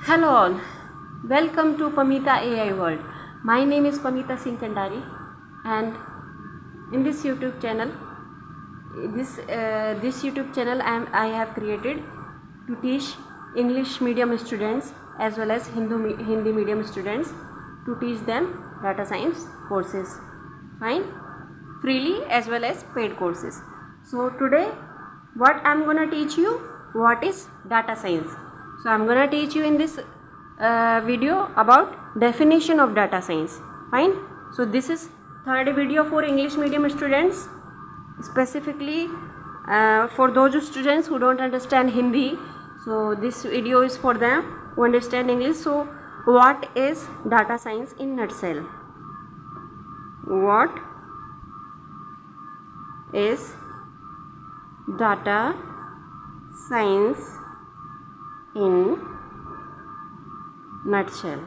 Hello all, welcome to Pamita AI World. My name is Pamita Singh Kandari, and in this YouTube channel, I have created to teach English medium students as well as Hindi medium students, to teach them data science courses, fine, freely as well as paid courses. So today, what I'm gonna teach you, what is data science. So I'm gonna teach you in this video about definition of data science, fine. So this is third video for English medium students, specifically for those students who don't understand Hindi. So this video is for them who understand English. So what is data science in nutshell? What is data science in nutshell?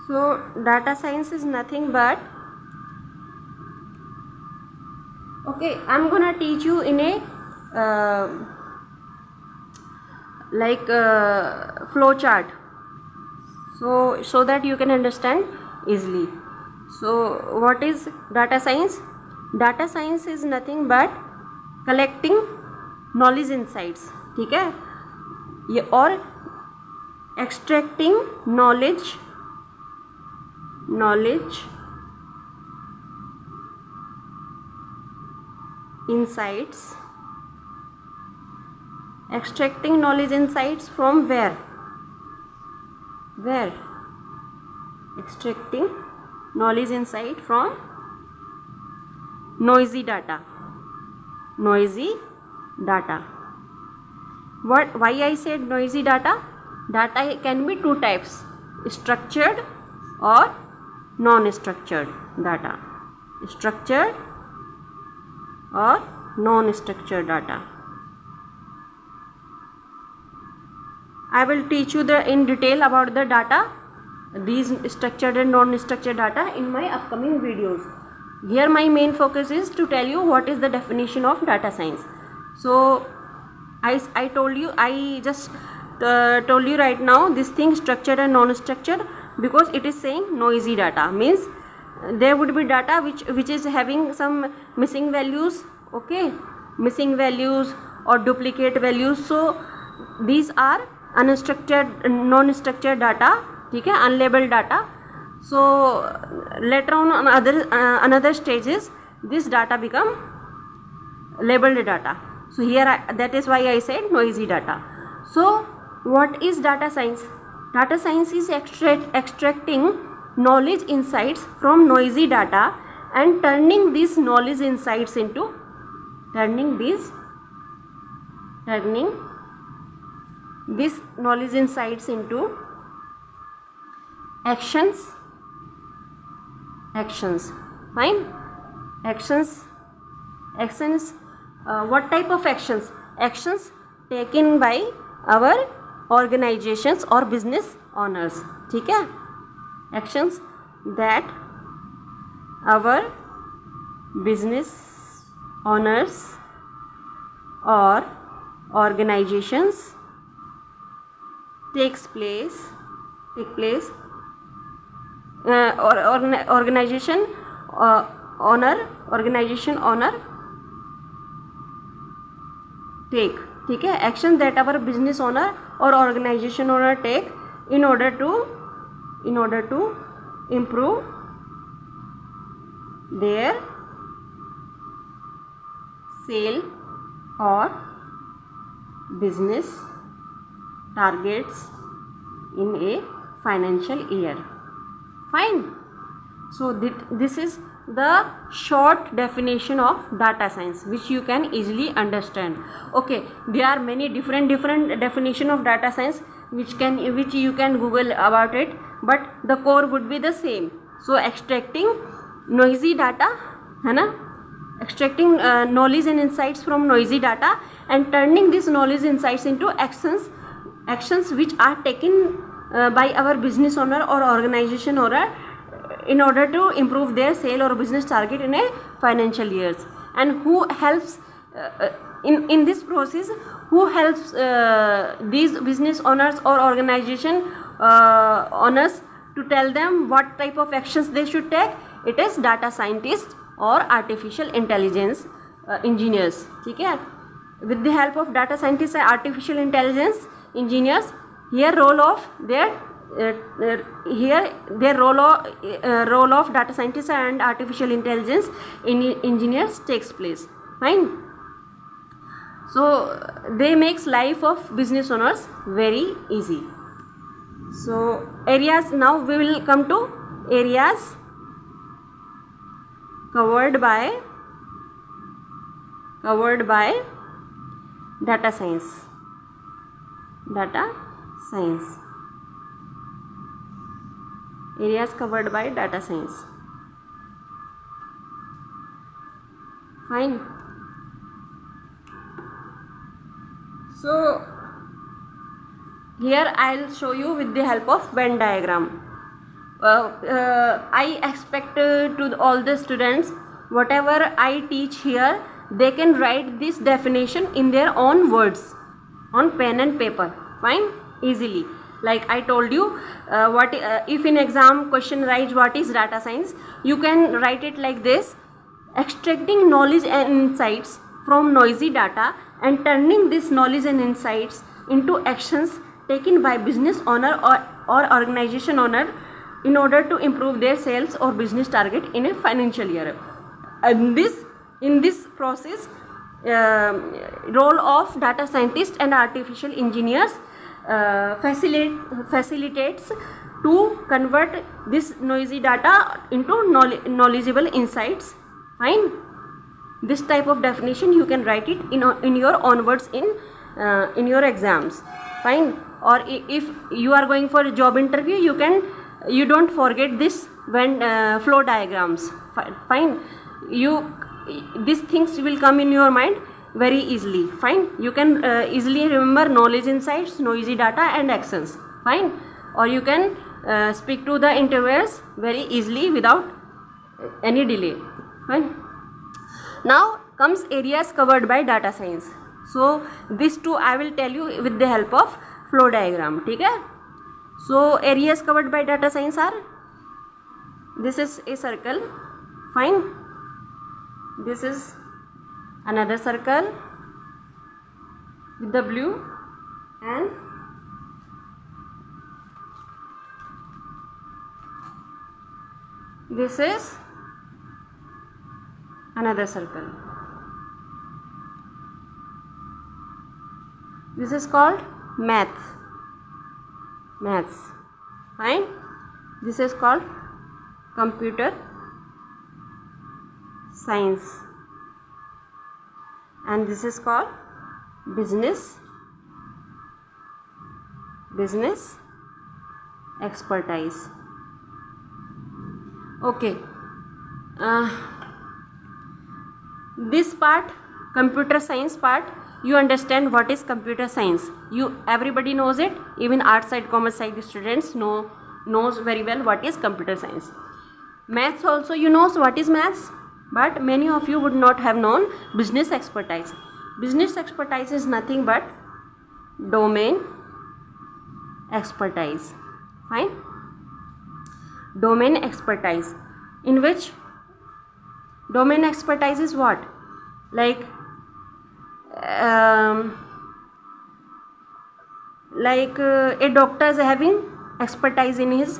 So data science is nothing but, okay, I'm gonna teach you in a flow chart, so that you can understand easily. So what is data science? Data science is nothing but collecting knowledge insights, ठीक है, ये और extracting knowledge insights, extracting knowledge insights from where extracting knowledge insight from noisy data. Why I said noisy data? Data can be two types, structured or non-structured data. Structured or non-structured data. I will teach you in detail about the data, these structured and non-structured data, in my upcoming videos. Here my main focus is to tell you what is the definition of data science. So I told you, I just told you right now this thing, structured and non-structured, because it is saying noisy data, means there would be data which is having some missing values, okay, missing values or duplicate values. So these are unstructured, non-structured data, ठीक है, unlabeled data. So later on another stages, this data become labeled data. So here that is why I said noisy data. So what is data science? Data science is extracting knowledge insights from noisy data and turning these knowledge insights into actions, fine, actions. What type of actions? Actions taken by our organizations or business owners, ठीक है, actions that our business owners or organizations take place organization owner take, ठीक है, action that our business owner or organization owner take in order to improve their sale or business targets in a financial year, fine. So this is the short definition of data science, which you can easily understand. Okay, there are many different definition of data science which you can Google about it, but the core would be the same. So extracting noisy data, है ना, extracting knowledge and insights from noisy data and turning these knowledge insights into actions which are taken by our business owner or organization owner in order to improve their sale or business target in a financial years, and who helps in this process, who helps these business owners or organization owners to tell them what type of actions they should take? It is data scientists or artificial intelligence engineers. ठीक है, with the help of data scientists and artificial intelligence engineers, here role of role of data scientists and artificial intelligence engineers takes place. Fine. So they makes life of business owners very easy. So areas, now we will come to areas covered by data science. Areas covered by data science. Fine. So here I'll show you with the help of Venn diagram. I expect to all the students, whatever I teach here, they can write this definition in their own words on pen and paper. Fine, easily. Like I told you, if in exam question writes what is data science, you can write it like this: extracting knowledge and insights from noisy data and turning this knowledge and insights into actions taken by business owner or organization owner in order to improve their sales or business target in a financial year. And in this process, role of data scientists and artificial engineers facilitates to convert this noisy data into knowledgeable insights. Fine. This type of definition you can write it in your own words in your exams. Fine. Or if you are going for a job interview, you don't forget this when flow diagrams. Fine. These things will come in your mind very easily. Fine. You can easily remember knowledge, insights, noisy data and actions. Fine. Or you can speak to the interviewers very easily without any delay. Fine. Now comes areas covered by data science. So these two I will tell you with the help of flow diagram. ठीक है. So areas covered by data science are, this is a circle. Fine. This is another circle with the blue, and this is another circle. This is called maths. Fine. This is called computer science, and this is called business expertise. Okay. This part, computer science part, you understand what is computer science. Everybody knows it. Even art side, commerce side students knows very well what is computer science. Maths also you knows what is maths, but many of you would not have known business expertise. Business expertise is nothing but domain expertise. Fine. Domain expertise, in which domain expertise is what? Like a doctor is having expertise in his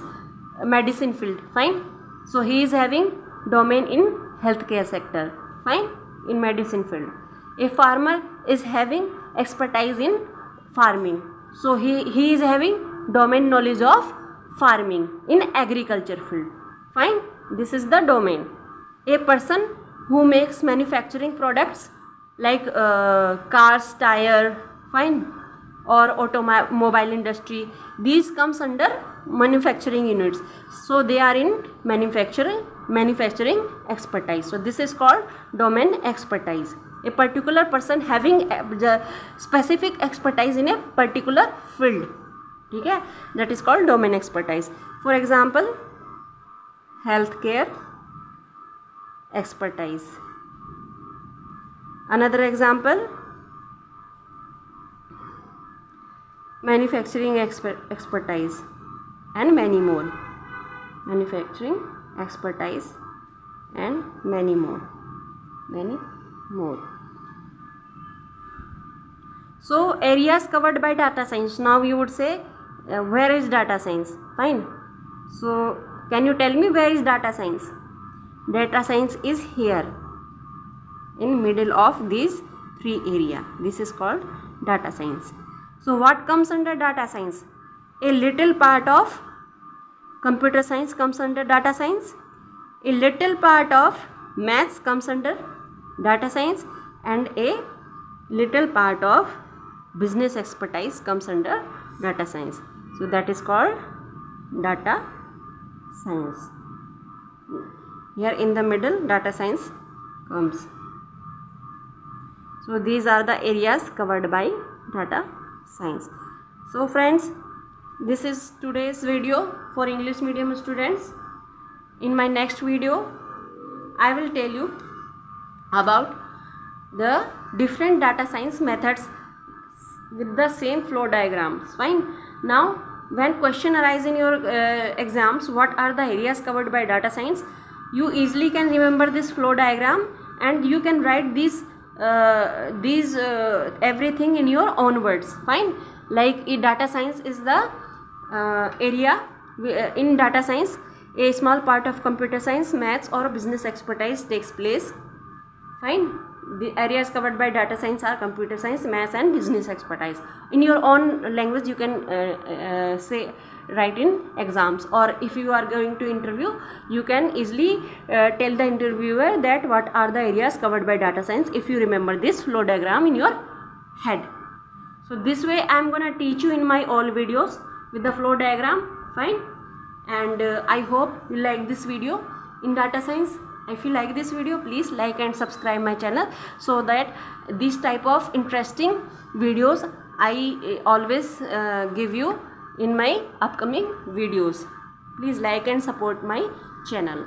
medicine field. Fine. So he is having domain in healthcare sector. Fine. In medicine field. A farmer is having expertise in farming. So he is having domain knowledge of farming in agriculture field. Fine. This is the domain. A person who makes manufacturing products like cars, tire, fine, or automobile industry, these comes under manufacturing units. So they are in manufacturing expertise. So this is called domain expertise. A particular person having specific expertise in a particular field. Okay? That is called domain expertise. For example, healthcare expertise, Another example, manufacturing expertise and many more. Manufacturing expertise and many more. So areas covered by data science. Now you would say, where is data science? Fine. So can you tell me where is data science? Data science is here in middle of these three area. This is called data science. So what comes under data science? A little part of computer science comes under data science. A little part of maths comes under data science, and a little part of business expertise comes under data science. So that is called data science. Here in the middle data science comes. So these are the areas covered by data science. So friends, this is today's video for English medium students. In my next video, I will tell you about the different data science methods with the same flow diagrams. Fine. Now when question arise in your exams, what are the areas covered by data science, you easily can remember this flow diagram, and you can write these everything in your own words. Fine. Like data science is the area in data science, a small part of computer science, maths or business expertise takes place. Fine. The areas covered by data science are computer science, maths and business expertise. In your own language you can say, write in exams, or if you are going to interview, you can easily tell the interviewer that what are the areas covered by data science if you remember this flow diagram in your head. So this way I am gonna teach you in my all videos with the flow diagram. Fine. And I hope you like this video in data science. If you like this video, please like and subscribe my channel, so that this type of interesting videos I always give you in my upcoming videos. Please like and support my channel.